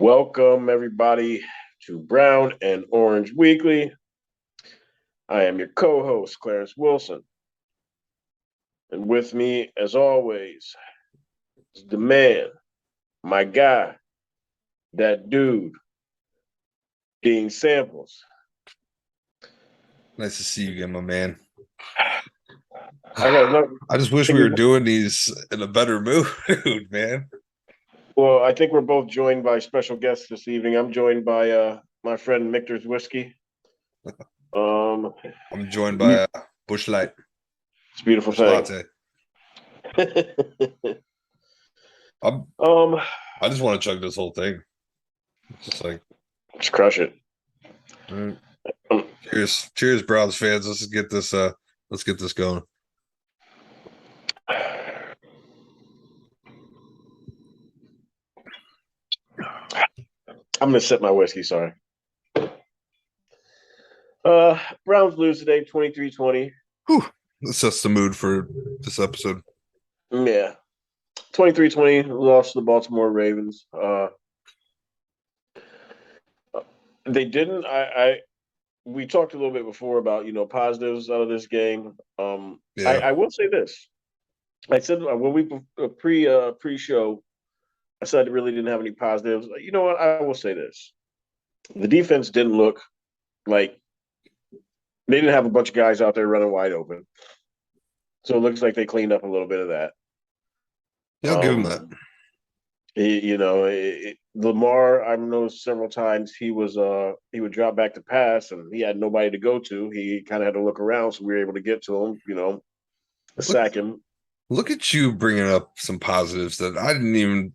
Welcome, everybody, to Brown and Orange Weekly. I am your co host, Clarence Wilson. And with me, as always, is the man, my guy, that dude, Dean Samples. Nice to see you again, my man. I got another. I just wish we were doing these in a better mood, man. Well, I think we're both joined by special guests this evening. I'm joined by my friend Michter's Whiskey. I'm joined by Bush Light. It's a beautiful Bush thing. Latte. I just want to chug this whole thing. It's just like, let's crush it. Cheers, Browns fans. Let's get this going. I'm gonna sip my whiskey. Sorry. Browns lose today, 23-20. That sets the mood for this episode. Yeah. 23-20, lost to the Baltimore Ravens. They didn't. We talked a little bit before about positives out of this game. I will say this. I said when we pre-show, I said I really didn't have any positives. You know what? I will say this: the defense didn't look like they didn't have a bunch of guys out there running wide open. So it looks like they cleaned up a little bit of that. Yeah, I'll give him that. Lamar, I've noticed several times he would drop back to pass and he had nobody to go to. He kind of had to look around, so we were able to get to him, sack him. Look at you bringing up some positives that I didn't even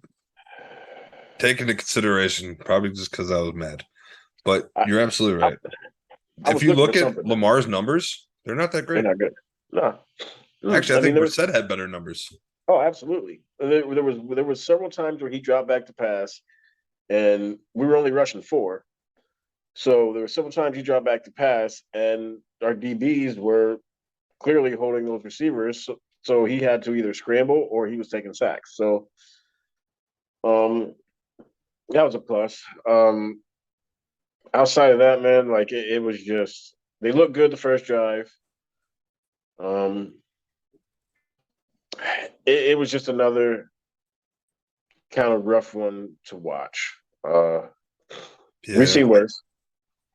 take into consideration, probably just because I was mad. But you're absolutely right. If you look at Lamar's numbers, they're not that great. They're not good. No. Actually, I think Brissett had better numbers. Oh, absolutely. There was several times where he dropped back to pass, and we were only rushing 4. So there were several times he dropped back to pass, and our DBs were clearly holding those receivers. So he had to either scramble or he was taking sacks. So that was a plus. Outside of that, man, like it was just they looked good the first drive. It was just another kind of rough one to watch. We've seen worse.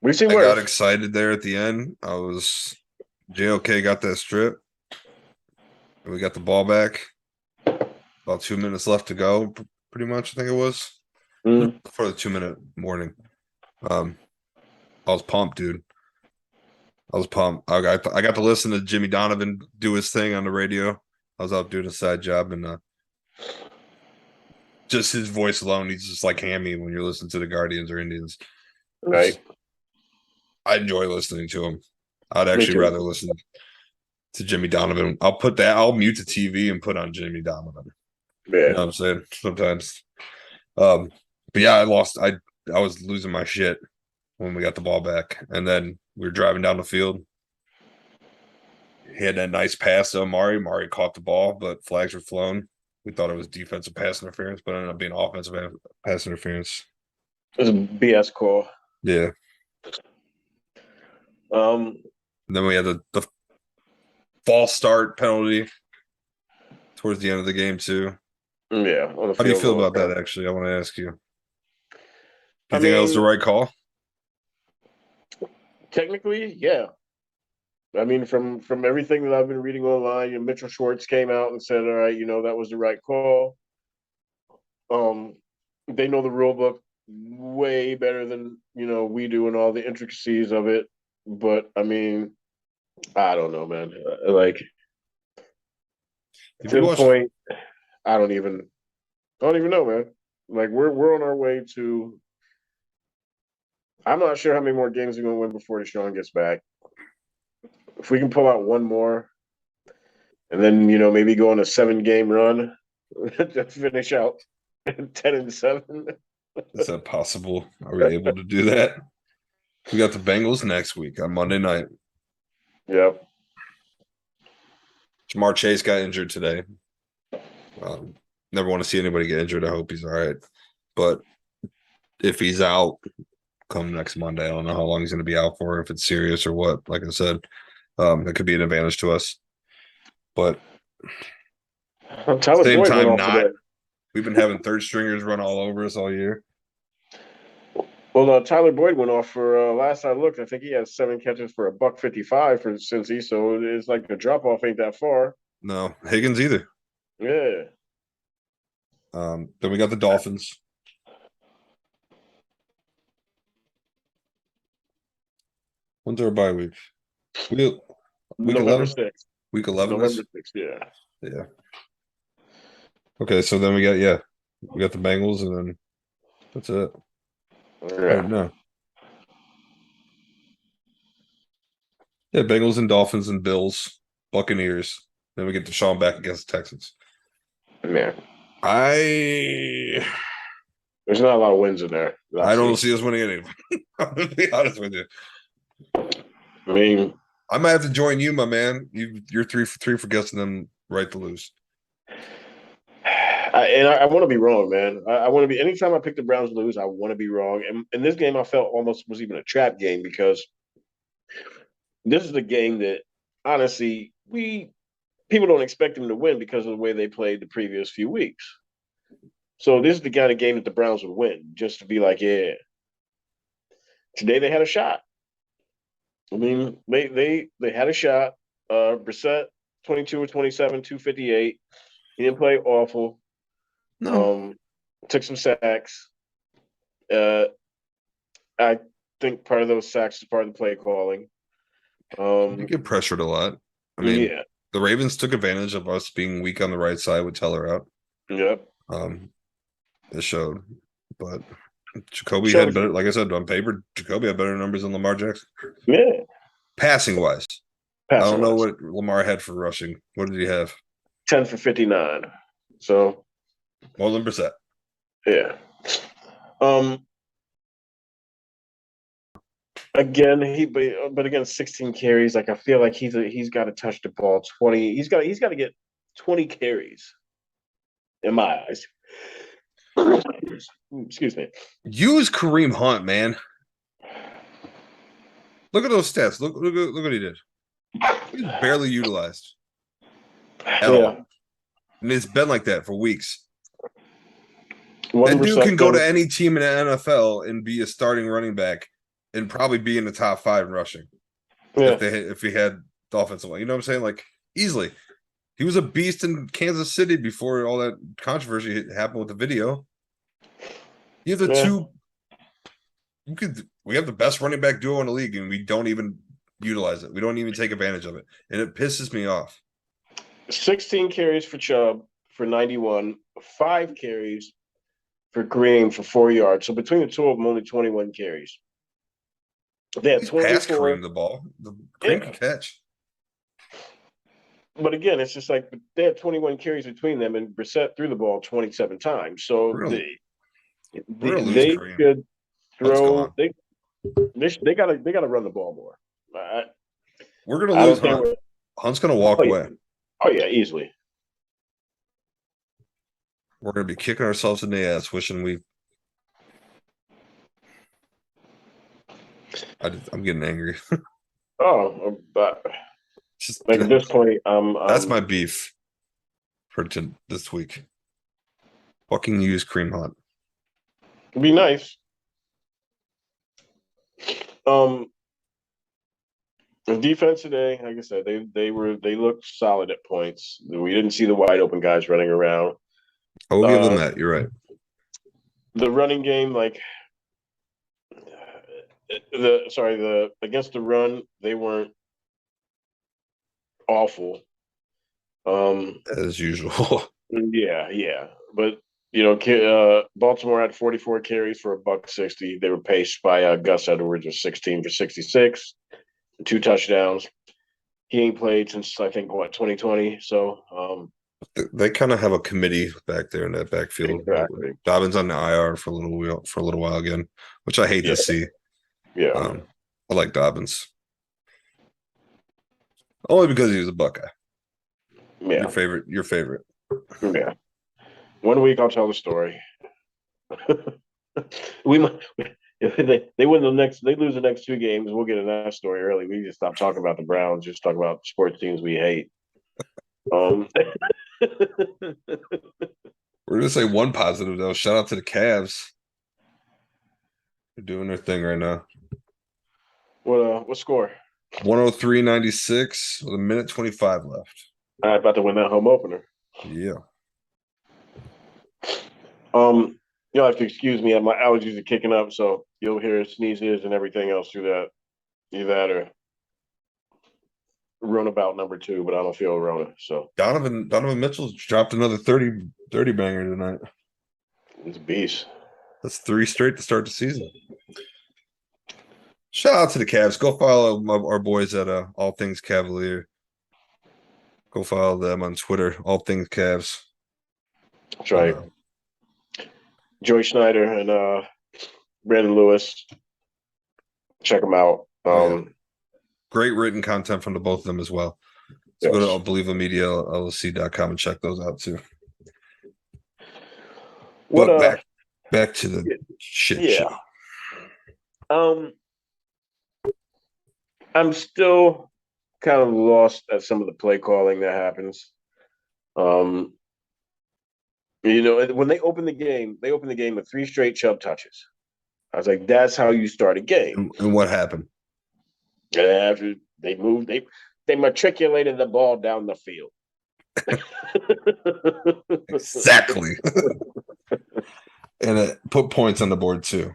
I got excited there at the end. JOK got that strip. And we got the ball back. About 2 minutes left to go, pretty much, I think it was. For the 2-minute warning. I was pumped, dude. I was pumped. I got to listen to Jimmy Donovan do his thing on the radio. I was out doing a side job, and just his voice alone, he's just like hammy when you're listening to the Guardians or Indians. Right. I enjoy listening to him. I'd actually rather listen to Jimmy Donovan. I'll mute the TV and put on Jimmy Donovan. Yeah. You know what I'm saying? Sometimes. But yeah, I was losing my shit when we got the ball back. And then we were driving down the field. He had that nice pass to Amari. Amari caught the ball, but flags were flown. We thought it was defensive pass interference, but it ended up being offensive pass interference. It was a BS call. Yeah. And then we had the false start penalty towards the end of the game too. Yeah. How do you feel about that? Actually, I want to ask you. Do you think that was the right call? Technically, yeah. I mean, from everything that I've been reading online, Mitchell Schwartz came out and said, "All right, that was the right call." They know the rule book way better than we do and all the intricacies of it. But I mean, I don't know, man. Like to the point, I don't even know, man. Like we're on our way to. I'm not sure how many more games we're going to win before Deshaun gets back. If we can pull out one more, and then maybe go on a 7-game run to finish out 10-7. Is that possible? Are we able to do that? We got the Bengals next week on Monday night. Yep. Jamar Chase got injured today. Never want to see anybody get injured. I hope he's all right. But if he's out come next Monday. I don't know how long he's going to be out for, if it's serious or what. Like I said, it could be an advantage to us. But Tyler same Boyd went time, off not. today. We've been having third stringers run all over us all year. Well, Tyler Boyd went off for last I looked. I think he has 7 catches for $155 for Cincy. So it's like the drop off ain't that far. No, Higgins either. Yeah. Then we got the Dolphins. When's our bye week? Week November 11? 6th. Week 11 November is? 6th, yeah. Yeah. Okay, so then we got the Bengals and then that's it. Or Yeah. no. Yeah, Bengals and Dolphins and Bills, Buccaneers. Then we get Deshaun back against the Texans. Yeah. I There's not a lot of wins in there. I don't see us winning any. I'm gonna be honest with you. I mean, I might have to join you, my man. You're 3 for 3 for guessing them right to lose. I want to be wrong, man. I want to be. Anytime I pick the Browns to lose, I want to be wrong. And in this game, I felt almost was even a trap game because this is the game that honestly people don't expect them to win because of the way they played the previous few weeks. So this is the kind of game that the Browns would win, just to be like, yeah, today they had a shot. I mean, they had a shot. Brissett, 22 or 27, 258. He didn't play awful. No. Took some sacks. I think part of those sacks is part of the play calling. You get pressured a lot. I mean, yeah. The Ravens took advantage of us being weak on the right side with Teller out. Yep. It showed. But Jacoby had better, like I said, on paper, Jacoby had better numbers than Lamar Jackson. Yeah. Passing wise. I don't know what Lamar had for rushing. What did he have? 10 for 59. So more than Brissett. Yeah. Again, but again, 16 carries. Like I feel like he's got to touch the ball 20. He's got to get 20 carries. In my eyes. Excuse me. Use Kareem Hunt, man. Look at those stats. Look what he did. He's barely utilized at all. And it's been like that for weeks. That dude can go to any team in the NFL and be a starting running back and probably be in the top 5 in rushing. Yeah. If he had the offensive line. You know what I'm saying? Like, easily. He was a beast in Kansas City before all that controversy happened with the video. You have the two. We have the best running back duo in the league, and we don't even utilize it. We don't even take advantage of it, and it pisses me off. 16 carries for Chubb for 91, 5 carries for Green for 4 yards. So between the two of them, only 21 carries. They had 24. Pass Kareem the ball. Kareem can catch. But again, it's just like they had 21 carries between them, and Brissett threw the ball 27 times. So they could throw. They gotta run the ball more. We're gonna lose Hunt. Hunt's gonna walk away. Oh yeah, easily. We're gonna be kicking ourselves in the ass, wishing we. I'm getting angry. But just like at this point, that's my beef for this week. Fucking use Kareem Hunt. It'd be nice. The defense today, like I said, they looked solid at points. We didn't see the wide open guys running around. I will give them that. You're right. The running game, like against the run, they weren't awful. As usual. Yeah. But Baltimore had 44 carries for $160. They were paced by Gus Edwards of 16 for 66, 2 touchdowns. He ain't played since I think 2020. So they kind of have a committee back there in that backfield. Exactly. Dobbins on the IR for a little while again, which I hate to see. Yeah. I like Dobbins. Only because he was a Buckeye. Yeah. Your favorite. Yeah. One week I'll tell the story. We might if they win the next, they lose the next two games. We'll get in that story early. We just stop talking about the Browns, just talk about sports teams we hate. Um, We're gonna say one positive though. Shout out to the Cavs. They're doing their thing right now. what score? 103-96 with a minute 25 left. About to win that home opener. Yeah. You'll have to excuse me. My allergies are kicking up, so you'll hear sneezes and everything else through that. Either that or runabout number two, but I don't feel Rona. So Donovan Mitchell dropped another 30 banger tonight. it's a beast. That's 3 straight to start the season. Shout out to the Cavs. Go follow our boys at All Things Cavalier. Go follow them on Twitter. All Things Cavs. That's right. Joey Schneider and Brandon Lewis. Check them out. Great written content from the both of them as well. So go to unbelievablemediallc.com and check those out too. But back to the shit show. I'm still kind of lost at some of the play calling that happens. When they open the game with 3 straight Chubb touches. I was like, that's how you start a game. And what happened? And after they moved, they matriculated the ball down the field. Exactly. And it put points on the board too.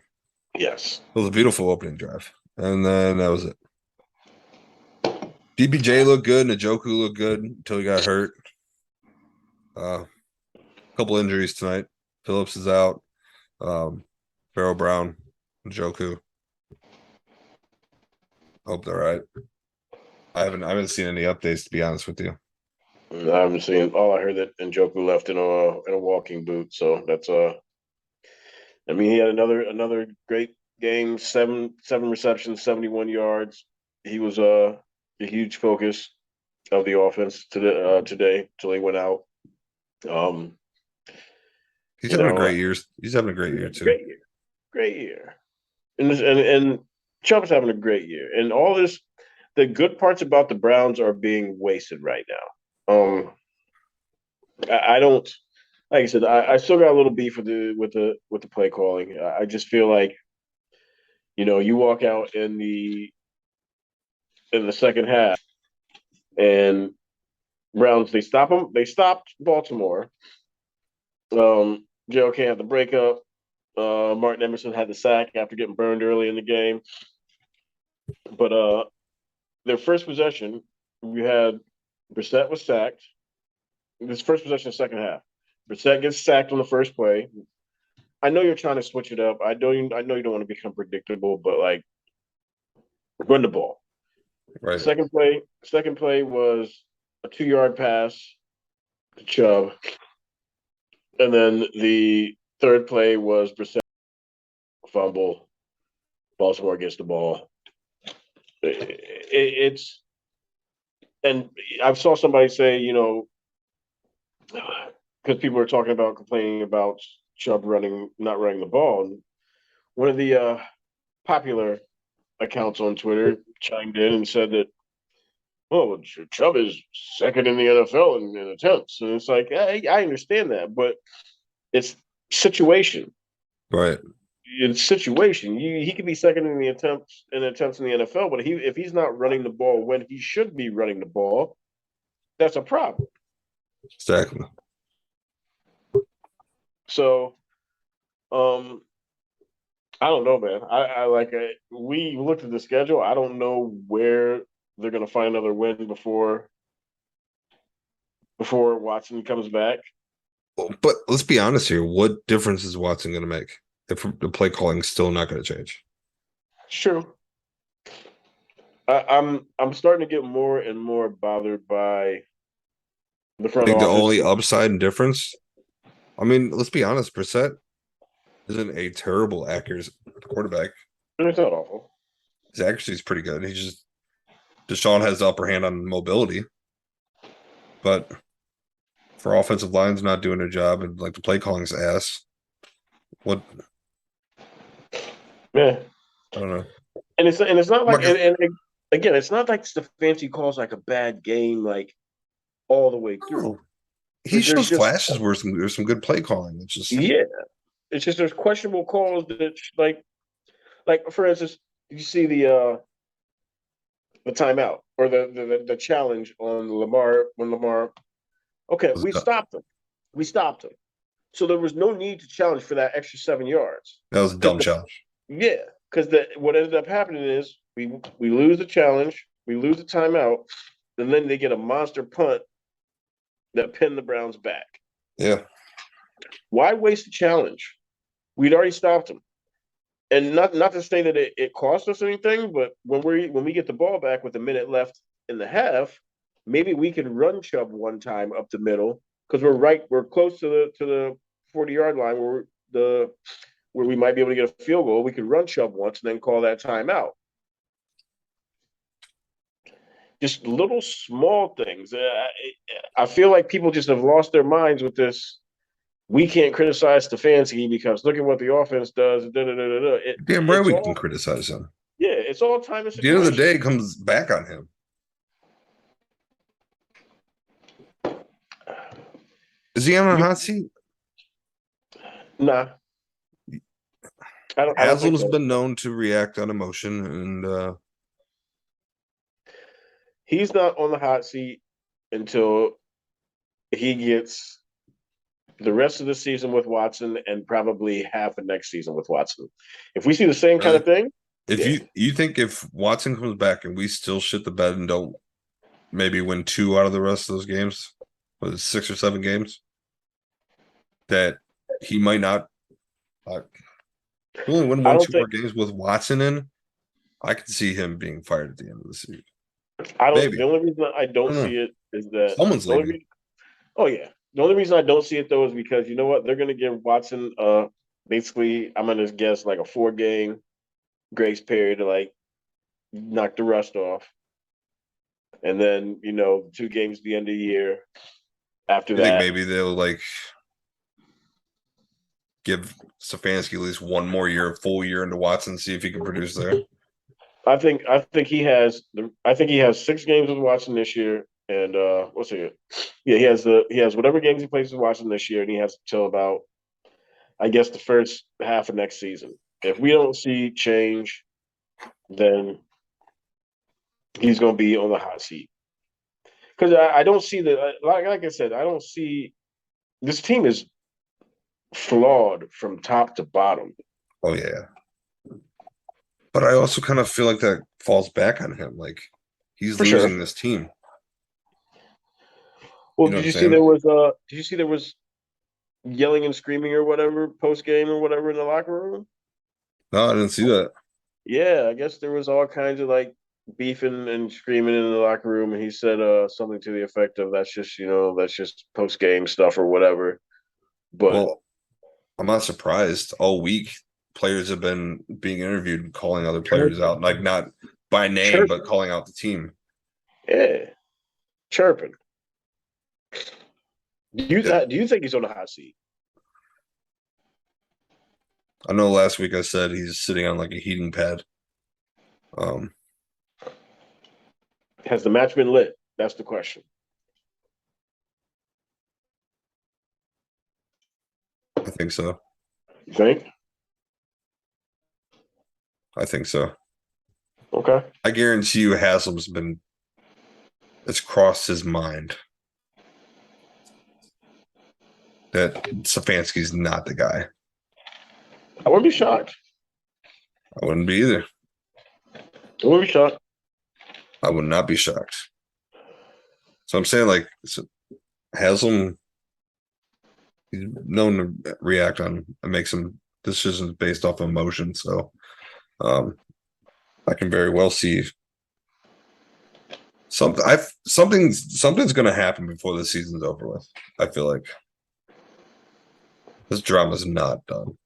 Yes. It was a beautiful opening drive. And then that was it. DPJ looked good, Njoku looked good until he got hurt. A couple injuries tonight. Phillips is out. Farrell Brown, Njoku. Hope they're right. I haven't seen any updates, to be honest with you. I haven't seen. All I heard that Njoku left in a walking boot. So that's I mean, he had another great game. Seven receptions, 71 yards. He was a huge focus of the offense today till he went out. He's having a great year. He's having a great year too. Great year. And Chubb's having a great year. And all this, the good parts about the Browns are being wasted right now. I don't, like I said, I still got a little beef with the play calling. I just feel like, you walk out in the second half and Browns, they stop them. They stopped Baltimore. JOK had the breakup. Martin Emerson had the sack after getting burned early in the game. But their first possession, we had Brissett was sacked. This first possession, second half. Brissett gets sacked on the first play. I know you're trying to switch it up. I know you don't want to become predictable, but like run the ball. Right. Second play was a 2-yard pass to Chubb. And then the third play was Brissett fumble. Baltimore gets the ball. It's and I saw somebody say, because people were complaining about Chubb not running the ball. And one of the popular accounts on Twitter chimed in and said that, well, Chubb is second in the NFL in attempts. And it's like, I understand that, but it's situation. Right. It's situation. He could be second in the attempts in the NFL, but if he's not running the ball when he should be running the ball, that's a problem. Exactly. So, I don't know, man. We looked at the schedule. I don't know where they're going to find another win before Watson comes back. But let's be honest here. What difference is Watson going to make if the play calling is still not going to change? It's true. I'm starting to get more and more bothered by the front office. The only upside and difference. I mean, let's be honest. Brissett isn't a terrible accuracy quarterback. It's not awful. His accuracy is pretty good. Deshaun has the upper hand on mobility, but for offensive lines not doing their job and like the play calling's ass, what Yeah, I don't know. and it's not like Marcus, and again, it's not like Stefanski calls like a bad game like all the way through. no, he There's shows just flashes where there's some good play calling. It's just yeah, it's just there's questionable calls that like for instance, you see the timeout or the challenge on Lamar when Lamar. Okay, we stopped him. We stopped him. So there was no need to challenge for that extra 7 yards. that was a Because dumb challenge. yeah, because what ended up happening is we lose the challenge, we lose the timeout, and then they get a monster punt that pinned the Browns back. Yeah, Why waste the challenge? We'd already stopped them. And not to say that it cost us anything, but when we get the ball back with a minute left in the half, maybe we could run Chubb one time up the middle because we're close to the 40-yard line where we might be able to get a field goal. We could run Chubb once and then call that timeout. Just little small things. I feel like people just have lost their minds with this. We can't criticize Stefanski because look at what the offense does. Da, da, da, da, da. damn right It's we can all criticize him. yeah, it's all time and At the end of the situation. day, it comes back on him. Is he on a hot seat? Nah, I don't think Haslam's so. been known to react on emotion, and He's not on the hot seat until he gets the rest of the season with Watson and probably half of next season with Watson. If we see the same kind really, of thing, if yeah, you think if Watson comes back and we still shit the bed and don't maybe win 2 out of the rest of those games, was it 6 or 7 games, that he might not. Uh, we only win I one, don't two more think games with Watson in. I could see him being fired at the end of the season. I don't. Maybe. The only reason I I don't don't know. see it is that Someone's the only leaving. reason. Oh yeah, the only reason I don't see it though is because you know what they're going to give Watson basically I'm going to guess like a 4-game grace period to like knock the rust off, and then 2 games at the end of the year. After You think that, maybe they'll like give Stefanski at least one more year, a full year into Watson, see if he can produce there? I think he has 6 games with Watson this year, and what's it? Yeah, he has whatever games he plays with Watson this year, and he has till about I guess the first half of next season. If we don't see change, then he's going to be on the hot seat because I don't see the like I said I don't see this team is flawed from top to bottom Oh yeah. But I also kind of feel like that falls back on him. Like he's for sure. losing this team. Well, You know what I'm saying? did you see there was yelling and screaming or whatever post game or whatever in the locker room? No, I didn't see that. Yeah, I guess there was all kinds of like beefing and screaming in the locker room, and he said something to the effect of that's just post game stuff or whatever. But Well, I'm not surprised. All week, players have been being interviewed and calling other players chirping, out, like not by name, but chirping, calling out the team. yeah, chirping. Yeah. Do you think he's on the hot seat? I know last week I said he's sitting on like a heating pad. Um, Has the match been lit? That's the question. I think so. You think? I think so. Okay. I guarantee you Haslam's been it's crossed his mind that Stefanski's not the guy. I wouldn't be shocked. I wouldn't be either. I wouldn't be shocked. I would not be shocked. So I'm saying like Haslam, he's known to react on and make some decisions based off emotion. So um, I can very well see something's going to happen before the season's over with. I feel like this drama's not done.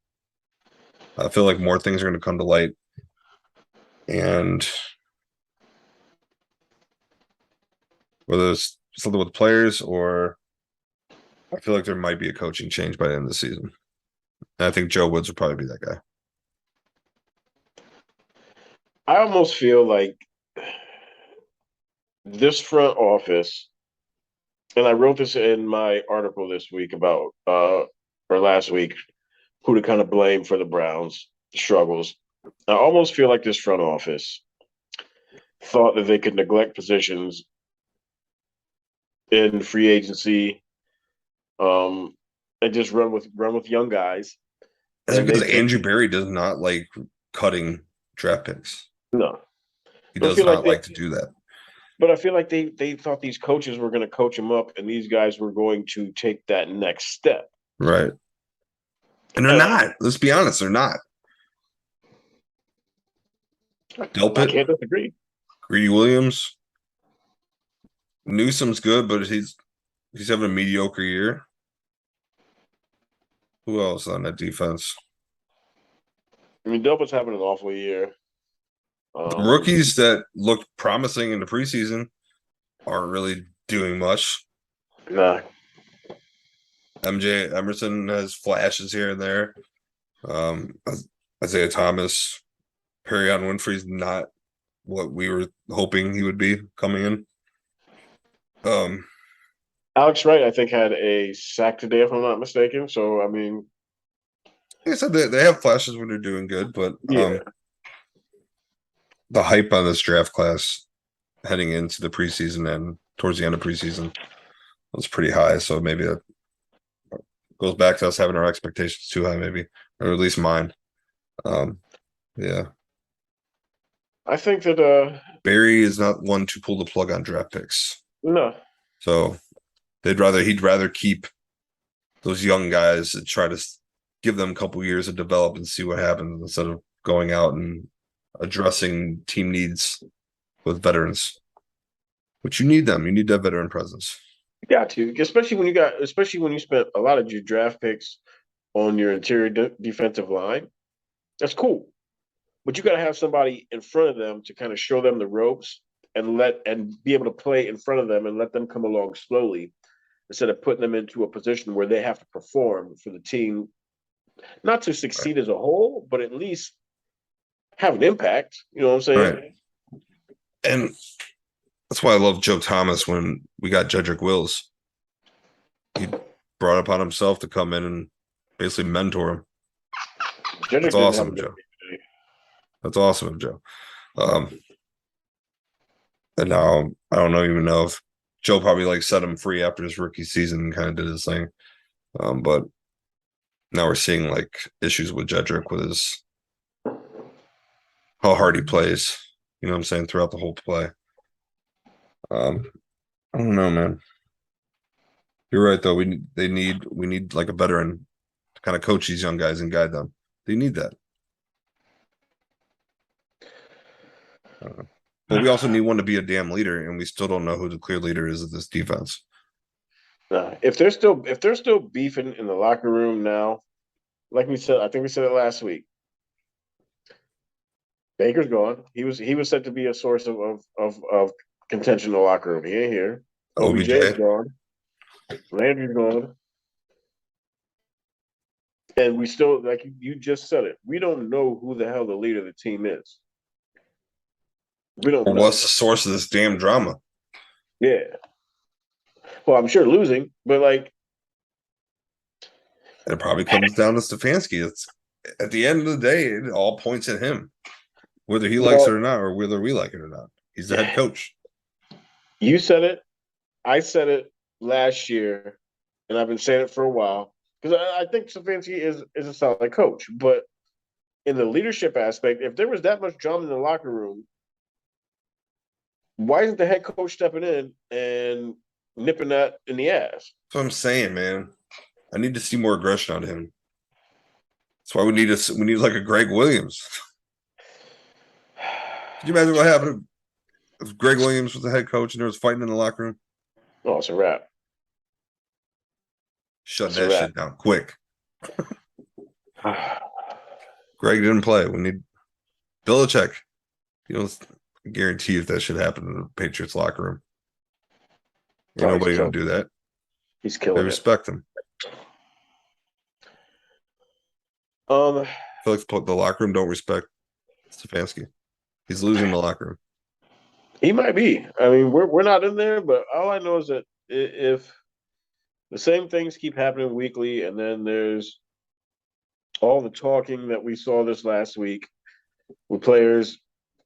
I feel like more things are going to come to light, and whether it's something with players or I feel like there might be a coaching change by the end of the season. And I think Joe Woods would probably be that guy. I almost feel like this front office, and I wrote this in my article this week about or last week, who to kind of blame for the Browns' struggles. I almost feel like this front office thought that they could neglect positions in free agency, um, and just run with young guys. That's And they because think Andrew Berry does not like cutting draft picks. no, He but I does feel like not they, like to do that. but I feel like they thought these coaches were going to coach them up, and these guys were going to take that next step. Right. And they're And not. Let's be honest, they're not. I Delpit, can't disagree. Greedy Williams, Newsom's good, but he's having a mediocre year. Who else on that defense? I mean, Delpa's having an awful year. The Um, rookies that looked promising in the preseason aren't really doing much. nah, MJ Emerson has flashes here and there. Um, Isaiah Thomas, Perry on Winfrey's not what we were hoping he would be coming in. Um, Alex Wright, I think, had a sack today, if I'm not mistaken. So, I mean, like I said, they have flashes when they're doing good, but yeah, the hype on this draft class heading into the preseason and towards the end of preseason was pretty high. So maybe that goes back to us having our expectations too high, maybe, or at least mine. Um, yeah. I think that Barry is not one to pull the plug on draft picks. no, So he'd rather keep those young guys and try to give them a couple years to develop and see what happens instead of going out and addressing team needs with veterans. But you need them. You need that veteran presence. you got to, especially when you spent a lot of your draft picks on your interior defensive line. That's cool, but you got to have somebody in front of them to kind of show them the ropes and be able to play in front of them and let them come along slowly instead of putting them into a position where they have to perform for the team, not to succeed as a whole, but at least have an impact. You know what I'm saying? Right. And that's why I love Joe Thomas when we got Jedrick Wills. He brought upon himself to come in and basically mentor him. That's Jedrick didn't have a awesome, good Joe. day. That's awesome, Joe. And now I don't know even know if Joe probably like set him free after his rookie season and kind of did his thing. But now we're seeing like issues with Jedrick with his how hard he plays. You know what I'm saying throughout the whole play. Um, I don't know, man. You're right though. We need like a veteran to kind of coach these young guys and guide them. They need that. But we also need one to be a damn leader, and we still don't know who the clear leader is of this defense. If they're still beefing in the locker room now, like we said, I think we said it last week. Baker's gone. He was said to be a source of contention in the locker room. He ain't here. OBJ is OBJ. gone. Landry's gone. And we still, like you just said it, we don't know who the hell the leader of the team is. We don't know. What's the source of this damn drama? Yeah. Well, I'm sure losing, but like, And it probably comes down to Stefanski. It's at the end of the day, it all points at him, whether he likes it well, or not, or whether we like it or not. He's the head coach. you said it. I said it last year, and I've been saying it for a while because I think Stefanski is a solid coach, but in the leadership aspect, if there was that much drama in the locker room, why isn't the head coach stepping in and nipping that in the ass? That's what I'm saying, man. I need to see more aggression out of him. That's why we need like a Greg Williams. Could you imagine what happened if Greg Williams was the head coach and there was fighting in the locker room? Oh, it's a wrap. Shut It's a that wrap. shit down quick. Greg didn't play. We need Belichick. You know, I guarantee if that should happen in the Patriots locker room, ain't Oh, he's nobody gonna killing. do that. He's They killing it. respect him. Um, I feel like the locker room don't respect Stefanski. He's losing the locker room. He might be. I mean, we're not in there, but all I know is that if the same things keep happening weekly, and then there's all the talking that we saw this last week with players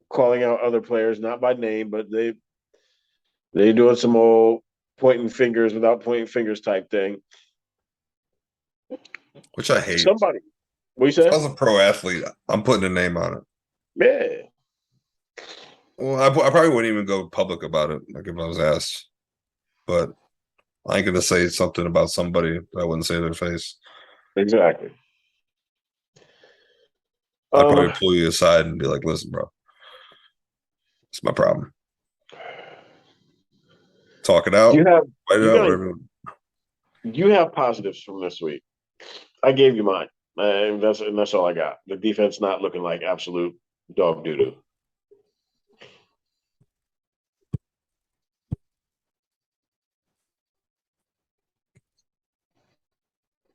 calling out other players, not by name, but they doing some old pointing fingers without pointing fingers type thing. Which I hate. Somebody, what you If I say? was a pro athlete, I'm putting a name on it. Yeah, Well, I probably wouldn't even go public about it, like if I was asked. But I ain't gonna say something about somebody that I wouldn't say to their face. exactly. I'd probably Um, pull you aside and be like, "Listen, bro, it's my problem. Talk it you out, have fight it you out, got whatever." you have positives from this week. I gave you mine, and that's all I got. The defense not looking like absolute dog doo doo.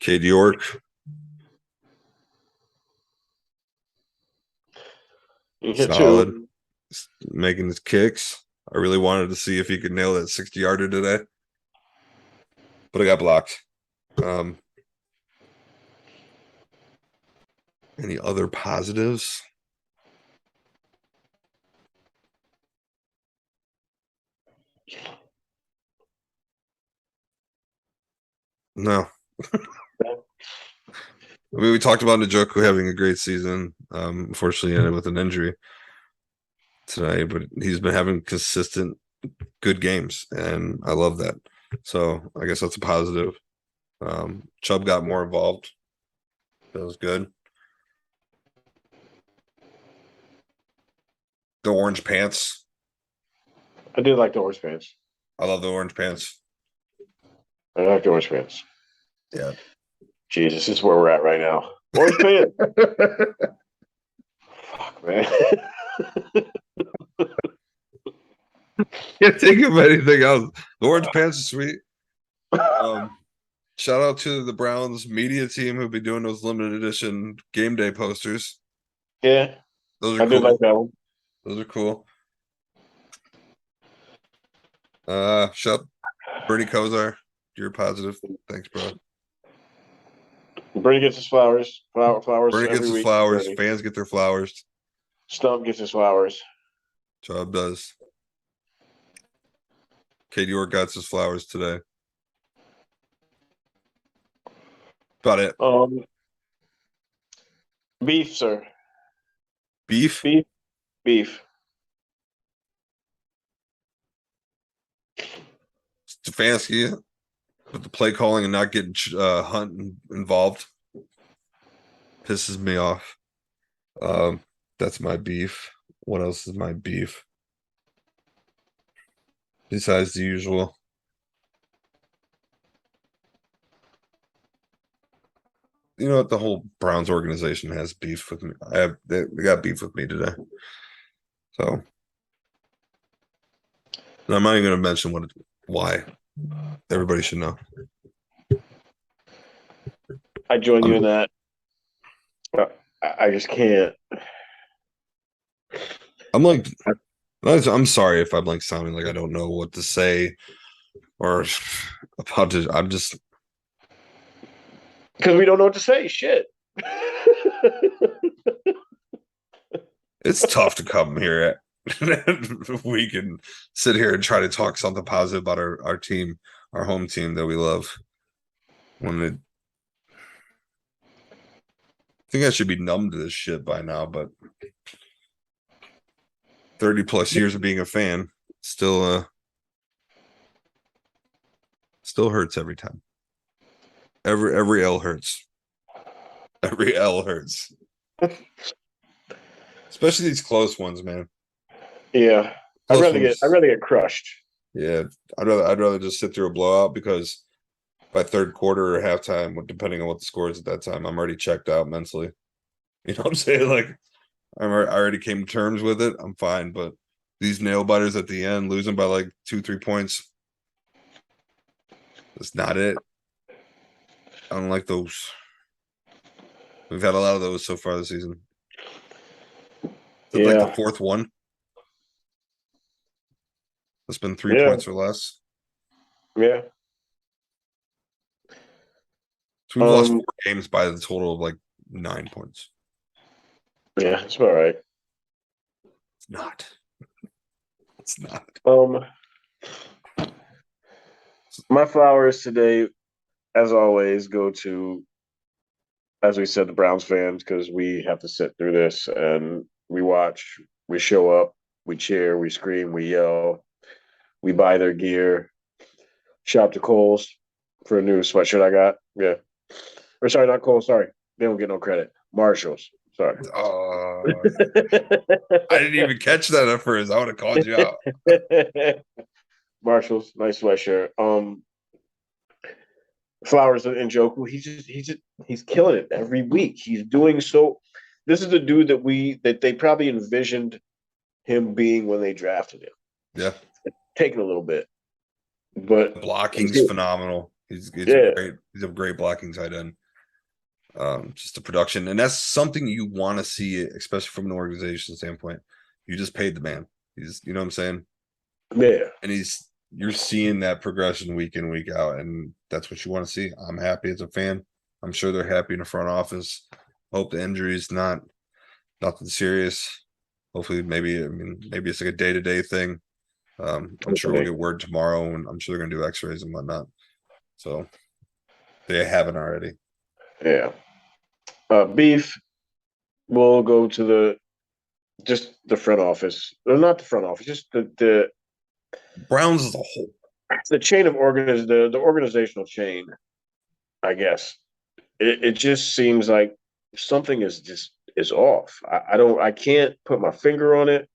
Cade York, You hit solid, two. making his kicks. I really wanted to see if he could nail that 60-yarder today, but I got blocked. Um, any other positives? No. I mean, we talked about Njoku having a great season. Unfortunately, ended with an injury tonight, but he's been having consistent good games, and I love that. So I guess that's a positive. Chubb got more involved. That was good. The orange pants. I did like the orange pants. I love the orange pants. I like the orange pants. Yeah. Jesus, this is where we're at right now. Orange pants. Fuck, man. Can't think of anything else. The orange pants are sweet. Shout out to the Browns media team who'll be doing those limited edition game day posters. Yeah, Those I are did like cool. that one. Those are cool. Shout Bernie Kosar. You're positive. Thanks, bro. Bernie gets his flowers. Flowers Bernie gets every his week. flowers. Bernie. Fans get their flowers. Stump gets his flowers. Chubb does. Cade York got his flowers today. About it. Beef, sir. Beef. Beef. Beef. Stefanski with the play calling and not getting Hunt involved pisses me off. That's my beef. What else is my beef? Besides the usual. You know what? The whole Browns organization has beef with me. They got beef with me today. So and I'm not even going to mention why. Everybody should know. I join you I'm, in that. I just can't. I'm like, I'm sorry if I'm like sounding like I don't know what to say or about to. I'm just Because we don't know what to say. Shit. it's tough to come here we can sit here and try to talk something positive about our team, our home team that we love. I think I should be numb to this shit by now, but 30 plus years of being a fan still hurts every time. Every L hurts. Every L hurts. Especially these close ones, man. Yeah. Close I'd ones. rather get crushed. Yeah, I'd rather just sit through a blowout because by third quarter or halftime, depending on what the score is at that time, I'm already checked out mentally. You know what I'm saying? Like I already came to terms with it. I'm fine, but these nail biters at the end, losing by like 2-3 points, that's not it. I don't like those. We've had a lot of those so far this season. Is it like the Yeah. fourth one? It's been 3 Yeah. points or less. Yeah. So we've lost 4 games by the total of like 9 points. Yeah, it's all right. It's not. It's not. My flowers today, as always, go to, as we said, the Browns fans, because we have to sit through this and we watch, we show up, we cheer, we scream, we yell, we buy their gear. Shop to Kohl's for a new sweatshirt I got. Yeah. Or sorry, not Kohl's. Sorry. They don't get no credit. Marshalls. Sorry. I didn't even catch that at first. I would have called you out. Marshalls, nice sweatshirt. Flowers and Joku, he's killing it every week. He's doing so. This is the dude that they probably envisioned him being when they drafted him. Yeah. It's taking a little bit, but Blocking's phenomenal. He's great. He's a great blocking tight end. Just the production, and that's something you want to see, especially from an organization standpoint. You just paid the man. You know what I'm saying? Yeah. And you're seeing that progression week in, week out, and that's what you want to see. I'm happy as a fan. I'm sure they're happy in the front office. Hope the injury is nothing serious. Hopefully, maybe it's like a day-to-day thing. I'm sure we'll get word tomorrow, and I'm sure they're gonna do X-rays and whatnot. So they haven't already. Yeah. Beef will go to just the front office. Or not the front office, just the Browns as a whole. the chain of the organizational chain, I guess. It just seems like something is off. I can't put my finger on it.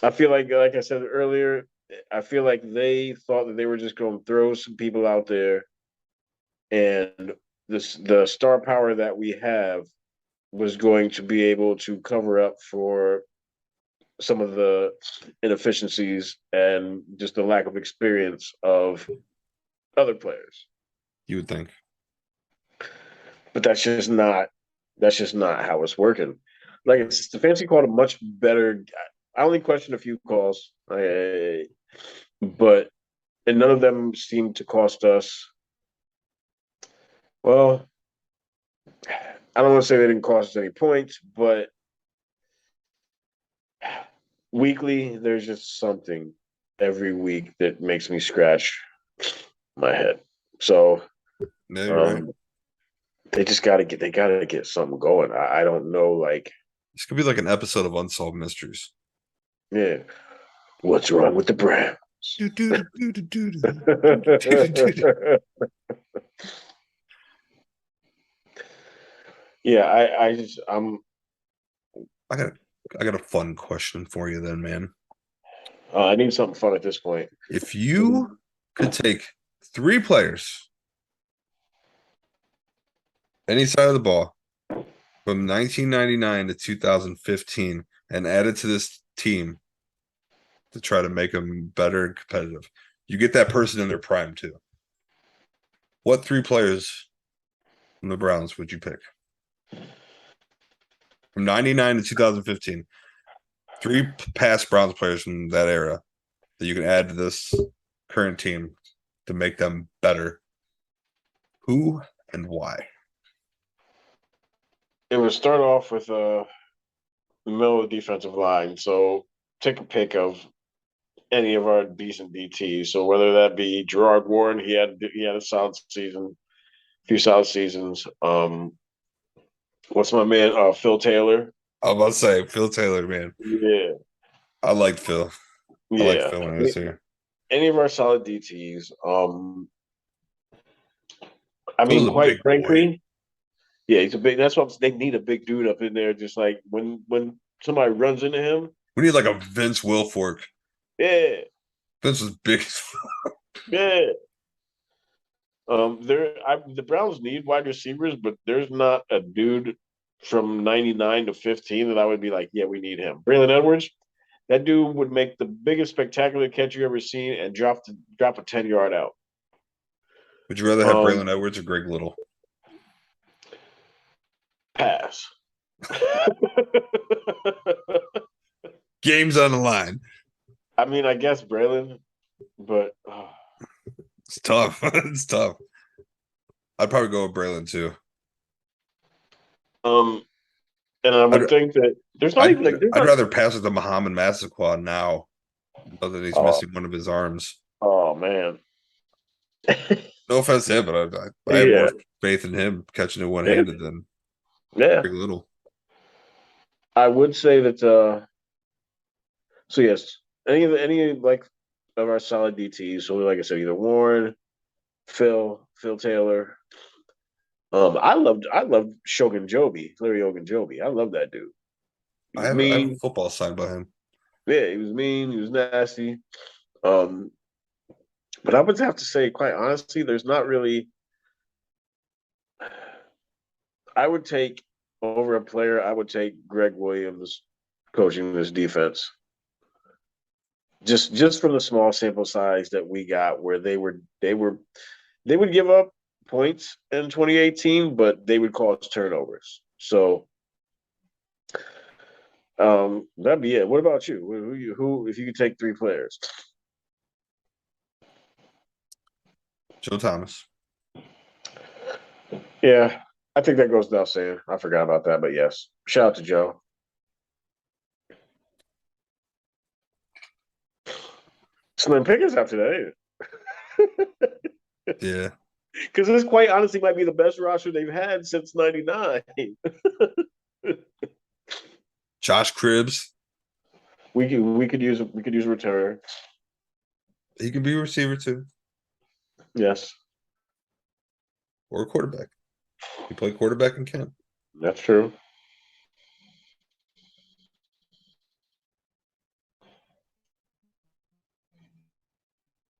I feel like I said earlier, I feel like they thought that they were just going to throw some people out there, and the star power that we have was going to be able to cover up for some of the inefficiencies and just the lack of experience of other players. You would think. But that's just not how it's working. Like Stefanski called a much better. I only questioned a few calls, but and none of them seemed to cost us. Well, I don't want to say they didn't cost us any points, but weekly there's just something every week that makes me scratch my head. So No, you're right. they gotta get something going. I don't know, like This could be like an episode of Unsolved Mysteries. yeah. What's wrong with the Browns? Yeah, I got a fun question for you then, man. I need something fun at this point. If you could take 3 players, any side of the ball, from 1999 to 2015, and add it to this team to try to make them better and competitive, you get that person in their prime too. What 3 players from the Browns would you pick? From 99 to 2015, 3 past Browns players from that era that you can add to this current team to make them better. Who and why? It would start off with the middle of the defensive line. So take a pick of any of our decent DTs. So whether that be Gerard Warren, he had a solid season, a few solid seasons. What's my man? Phil Taylor. I'm about to say Phil Taylor, man. Yeah, I liked Phil. I liked yeah. Phil when he was here. Any of our solid DTs. I Phil's mean, a quite big boy. frankly, yeah, he's a big. That's what they need, a big dude up in there. Just like when somebody runs into him, We need like a Vince Wilfork. yeah, Vince was big. yeah. The Browns need wide receivers, but there's not a dude from 99 to 15 that I would be like, yeah, we need him. Braylon Edwards, that dude would make the biggest spectacular catch you ever seen and drop a 10-yard out. Would you rather have Braylon Edwards or Greg Little? Pass. Game's on the line. I mean, I guess Braylon, but It's tough. It's tough. I'd probably go with Braylon too. um, and I I'd would think that there's not I'd even like there's I'd not. rather pass it to Muhammad Massaquoi now, other than he's Oh, missing one of his arms. oh man. No offense to him, but I have more Yeah, faith in him catching it one yeah, handed than yeah. Greg Little. I would say that. So yes, any like of our solid DTs. So like I said, either Warren, Phil Taylor. I loved Shogun Joby, Larry Ogunjobi. I love that dude. He was I have a mean. football signed by him. Yeah, he was mean. He was nasty. Um, but I would have to say, quite honestly, there's not really. I would take over a player. I would take Greg Williams coaching this defense. Just from the small sample size that we got, where they would give up points in 2018, but they would cause turnovers. So that'd be it. What about you? Who if you could take three players? Joe Thomas. Yeah, I think that goes without saying. I forgot about that, but yes, shout out to Joe. Slim Pickens after that, Yeah. because this quite honestly might be the best roster they've had since '99. Josh Cribbs. We could use a returner. He can be a receiver too, Yes, or a quarterback. He played quarterback in camp. that's true.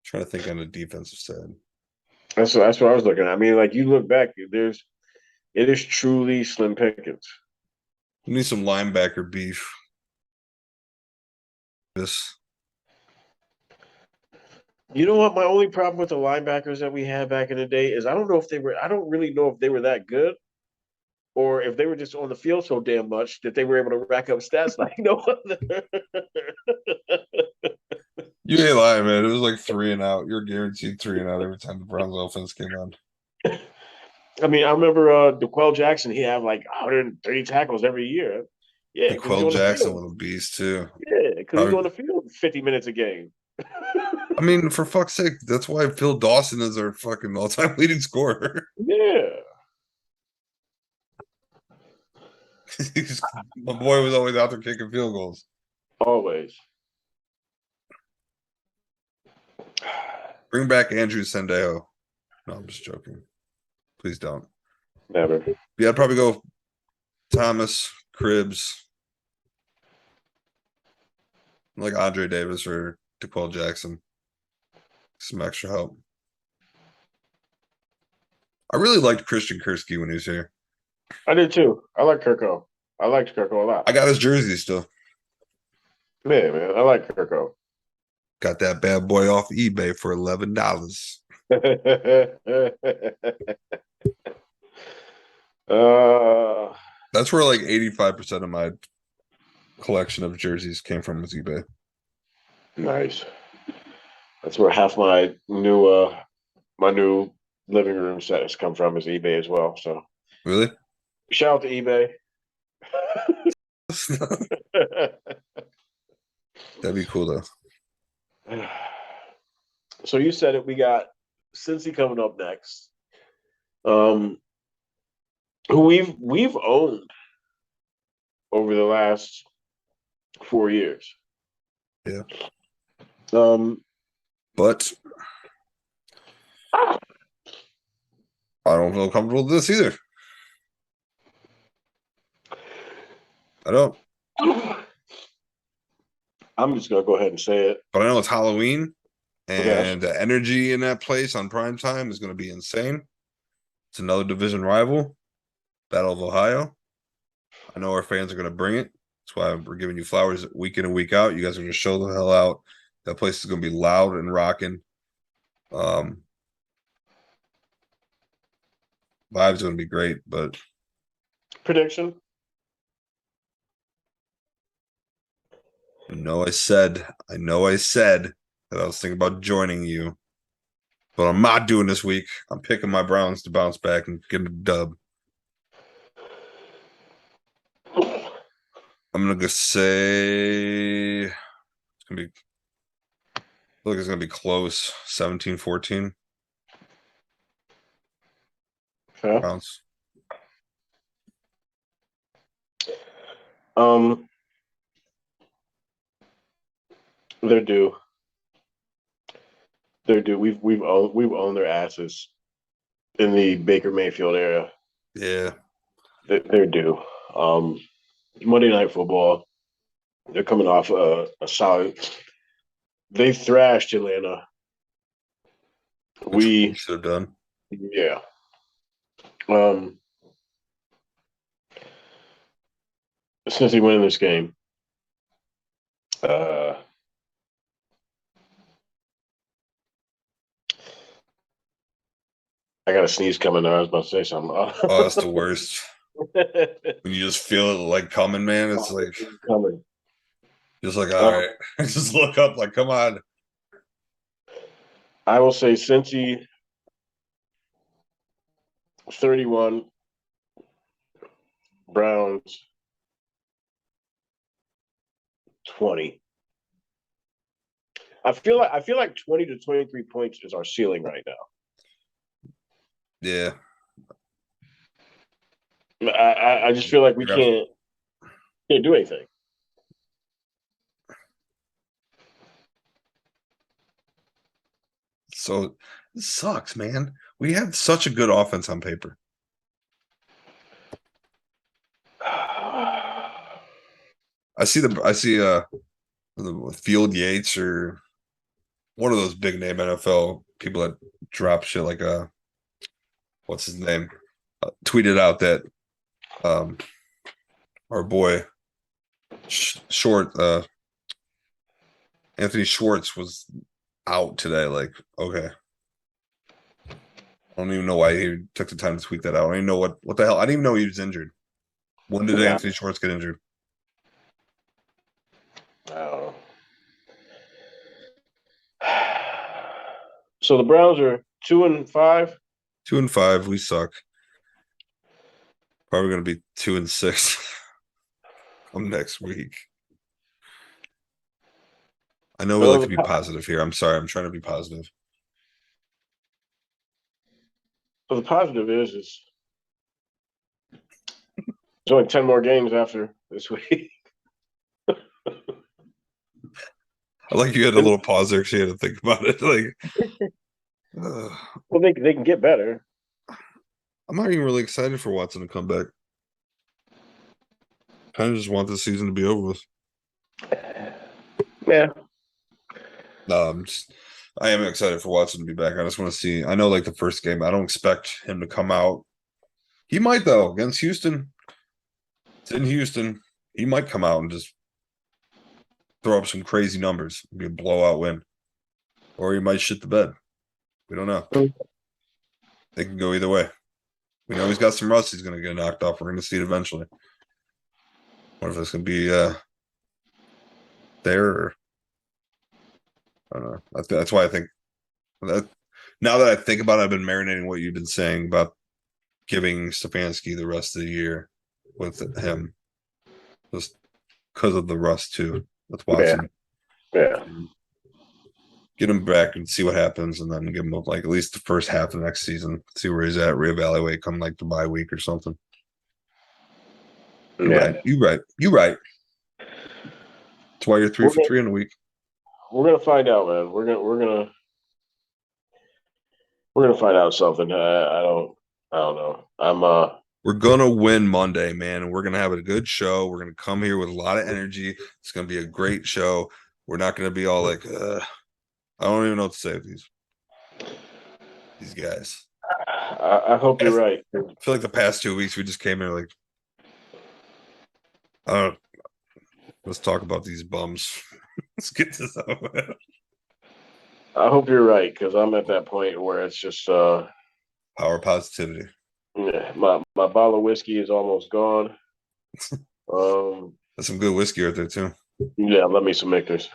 Trying to think on the defensive side. That's what I was looking at. I mean, like you look back, it is truly Slim Pickens. We need some linebacker beef. This You know what? My only problem with the linebackers that we had back in the day is I don't know if they were. I don't really know if they were that good or if they were just on the field so damn much that they were able to rack up stats like no other. you ain't lying, man. It was like 3-and-out. You're guaranteed 3-and-out every time the Browns offense came on. I mean, I remember DeQuell Jackson. He had like 130 tackles every year. Yeah, because he's Quill on the Jackson field. was a beast too. Yeah, because he's Probably, on the field 50 minutes a game. I mean, for fuck's sake, that's why Phil Dawson is our fucking all-time leading scorer. Yeah. My boy was always out there kicking field goals. Always. Bring back Andrew Sendejo. No, I'm just joking. Please don't. Never. Yeah, I'd probably go Thomas, Cribbs, like Andre Davis or DeQuell Jackson. Some extra help. I really liked Christian Kursky when he was here. I did too. I like Kirko. I liked Kirko a lot. I got his jersey still. Yeah, man. I like Kirko. Got that bad boy off eBay for $11. uh, That's where like 85% of my collection of jerseys came from was eBay. nice. That's where half my new living room set has come from is eBay as well. So Really? shout out to eBay. That'd be cool though. So you said it. We got Cincy coming up next. Um, who we've owned over the last 4 years. Yeah. Um, But I don't feel comfortable with this either. I don't. I'm just gonna go ahead and say it. But I know it's Halloween Okay. and the energy in that place on prime time is going to be insane. It's another division rival, Battle of Ohio. I know our fans are going to bring it. That's why we're giving you flowers week in and week out. You guys are going to show the hell out. That place is going to be loud and rocking. Vibe's going to be great, but Prediction. I know I said that I was thinking about joining you, but I'm not doing this week. I'm picking my Browns to bounce back and get a dub. I'm gonna go say it's gonna be. I feel like it's gonna be close. 17-14. Okay. Browns. Um, they're due. They're due. We've owned their asses in the Baker Mayfield era. Yeah. They're due. Um, Monday Night Football. They're coming off a solid. They thrashed Atlanta. Which we We should have done. yeah. Um, since they went in this game, uh, I got a sneeze coming. There, I was about to say something. Oh, that's the worst. When you just feel it like coming, man. It's like coming. just like all right. Just look up, like, come on. I will say Cincy 31, Browns 20. I feel like 20 to 23 points is our ceiling right now. Yeah. I just feel like we Yeah. can't do anything. So it sucks, man. We have such a good offense on paper. I see the Field Yates or one of those big name NFL people that drop shit like what's his name? Tweeted out that um our boy Short Anthony Schwartz was out today. Like, okay. I don't even know why he took the time to tweet that out. I don't even know what the hell. I didn't even know he was injured. When did Yeah, Anthony Schwartz get injured? I don't know. So the Browns are 2-5. 2-5. We suck. Probably gonna be 2-6 come next week. I know we like So to be positive here. I'm sorry. I'm trying to be positive. the positive is there's only 10 more games after this week. I like you had a little pause there because you had to think about it. Like, Well, they can get better. I'm not even really excited for Watson to come back. Kind of just want this season to be over with. Yeah. No, I am excited for Watson to be back. I just want to see. I know, like the first game, I don't expect him to come out. He might though against Houston. It's in Houston. He might come out and just throw up some crazy numbers. Be a blowout win, or he might shit the bed. We don't know. They can go either way. We know he's got some rust. He's going to get knocked off. We're going to see it eventually. What if it's going to be there? Or, I don't know. That's why I think that. Now that I think about it, I've been marinating what you've been saying about giving Stefanski the rest of the year with him, just because of the rust too with Watson. Yeah. Get him back and see what happens, and then give him like at least the first half of next season. See where he's at. Reevaluate come like the bye week or something. You're Yeah. right. You right. You right. That's why you're 3 We're for gonna, 3 in a week. we're gonna find out, man. We're gonna find out something. I don't know. We're gonna win Monday, man, and we're gonna have a good show. We're gonna come here with a lot of energy. It's gonna be a great show. We're not gonna be all like, I don't even know what to say with these guys. I hope you're right. I feel like the past 2 weeks we just came here like, uh, let's talk about these bums. Let's get this over. I hope you're right because I'm at that point where it's just Power positivity. yeah, my bottle of whiskey is almost gone. Um, That's some good whiskey right there too. Yeah, love me some Michters.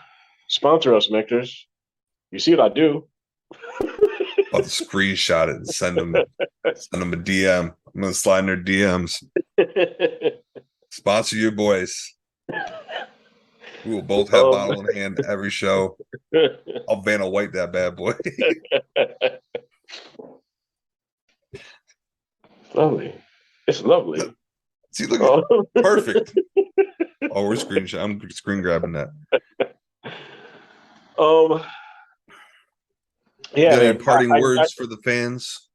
Sponsor us, Michters. You see what I do? About to screenshot it and send them a DM. I'm gonna slide in their DMs. Sponsor your boys. We will both have bottle in hand every show. I'll Vanna White that bad boy. Lovely. It's lovely. See, look at perfect. Oh, we're screenshot. I'm screen grabbing that. Yeah, any man. parting words for the fans?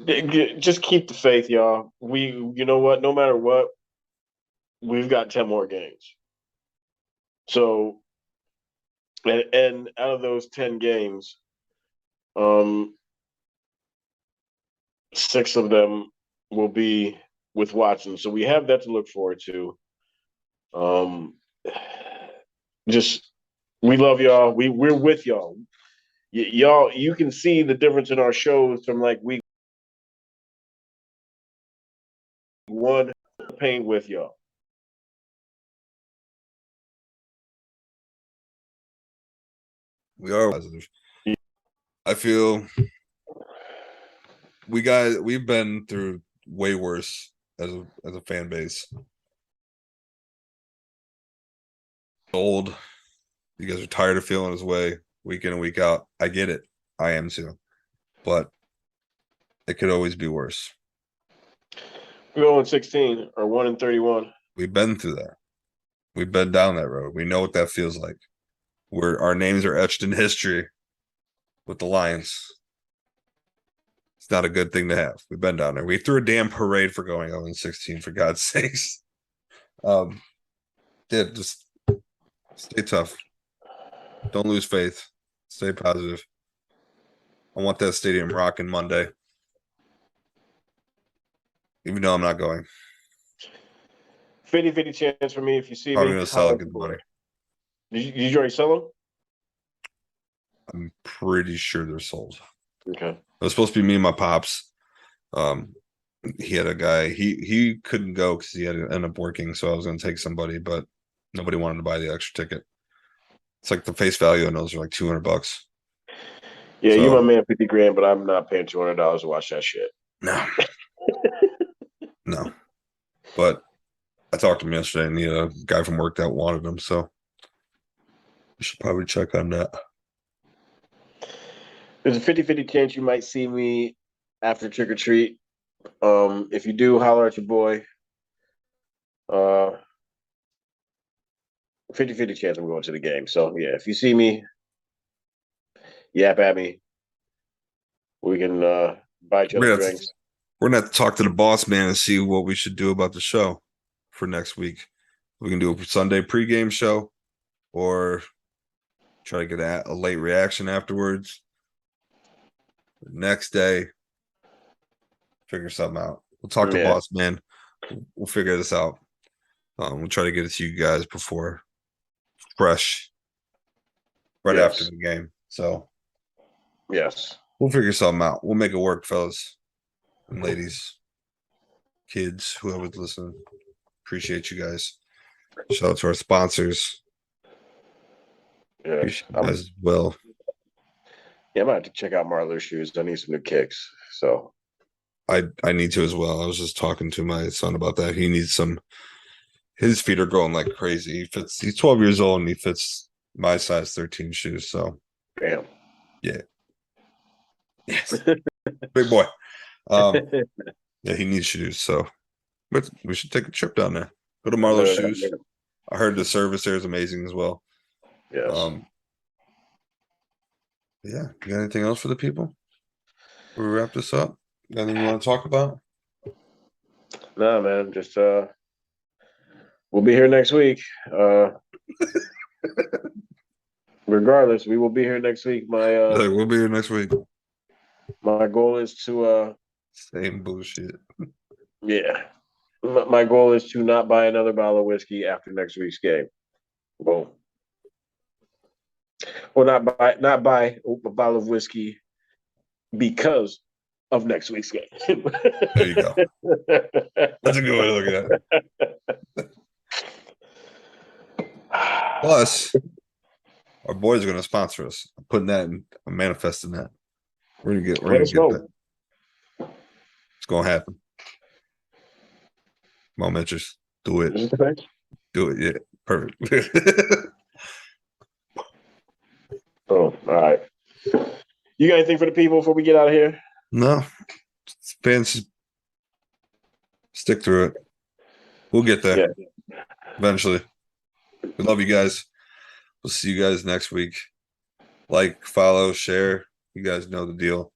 Just keep the faith, y'all. You know what? No matter what, we've got 10 more games. So, and out of those 10 games, 6 of them will be with Watson. So we have that to look forward to. Just we love y'all. We're with y'all. Y'all, you can see the difference in our shows from like week 1 pain with y'all. We are positive. I feel we've been through way worse as a fan base. Old. You guys are tired of feeling his way week in and week out. I get it. I am too. But it could always be worse. We're 0-16 or 1-31. We've been through that. We've been down that road. We know what that feels like. Our names are etched in history with the Lions. It's not a good thing to have. We've been down there. We threw a damn parade for going 0-16, for God's sakes. Yeah, just stay tough. Don't lose faith. Stay positive. I want that stadium rocking Monday. Even though I'm not going. 50-50 chance for me if you see Probably me. gonna sell good money. Did you already sell them? I'm pretty sure they're sold. Okay. It was supposed to be me and my pops. He had a guy. He couldn't go because he had to end up working. So I was going to take somebody, but nobody wanted to buy the extra ticket. It's like the face value on those are like $200. Yeah, you my man, 50 grand, but I'm not paying $200 to watch that shit. No, no. But I talked to him yesterday, and a guy from work that wanted them. So you should probably check on that. There's a 50-50 chance you might see me after trick or treat. If you do, holler at your boy. 50-50 chance I'm going to the game. So yeah, if you see me, yap at me. We can buy each other drinks. We're gonna have to talk to the boss man and see what we should do about the show for next week. We can do a Sunday pregame show, or try to get a late reaction afterwards. Next day, figure something out. We'll talk to boss man. We'll figure this out. We'll try to get it to you guys before fresh, right after the game. So yes, we'll figure something out. We'll make it work, fellas and ladies, kids, whoever's listening. Appreciate you guys. Shout out to our sponsors. Yeah, appreciate you guys as well. Yeah, I might have to check out Marler's shoes. I need some new kicks. So I need to as well. I was just talking to my son about that. He needs some. His feet are growing like crazy. He's 12 years old and he fits my size 13 shoes. So damn. Yeah. Yes. Big boy. Yeah, he needs shoes. So we should take a trip down there. Go to Marlo's shoes. Yeah. I heard the service there is amazing as well. Yes. Yeah. You got anything else for the people? Before we wrap this up? Anything you want to talk about? No, man. Just we'll be here next week. Regardless, we will be here next week. We'll be here next week. My goal is to same bullshit. Yeah. My goal is to not buy another bottle of whiskey after next week's game. Boom. Well, not buy a bottle of whiskey because of next week's game. There you go. That's a good way to look at it. Plus, our boys are gonna sponsor us. I'm putting that in, I'm manifesting that. We're Let gonna us get that. know. It's gonna happen. Come on, Mitchers. Do it. Is this the next? Do it. Yeah. Perfect. Oh, all right. You got anything for the people before we get out of here? No. Fans stick through it. We'll get there Yeah. eventually. We love you guys. We'll see you guys next week. Like, follow, share. You guys know the deal.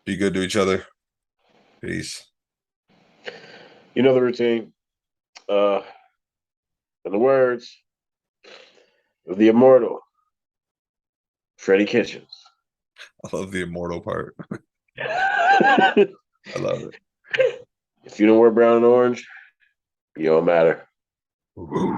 Be good to each other. Peace. You know the routine. Uh, in the words of the immortal Freddie Kitchens. I love the immortal part. If I love it. you don't wear brown and orange, you don't matter. Ooh.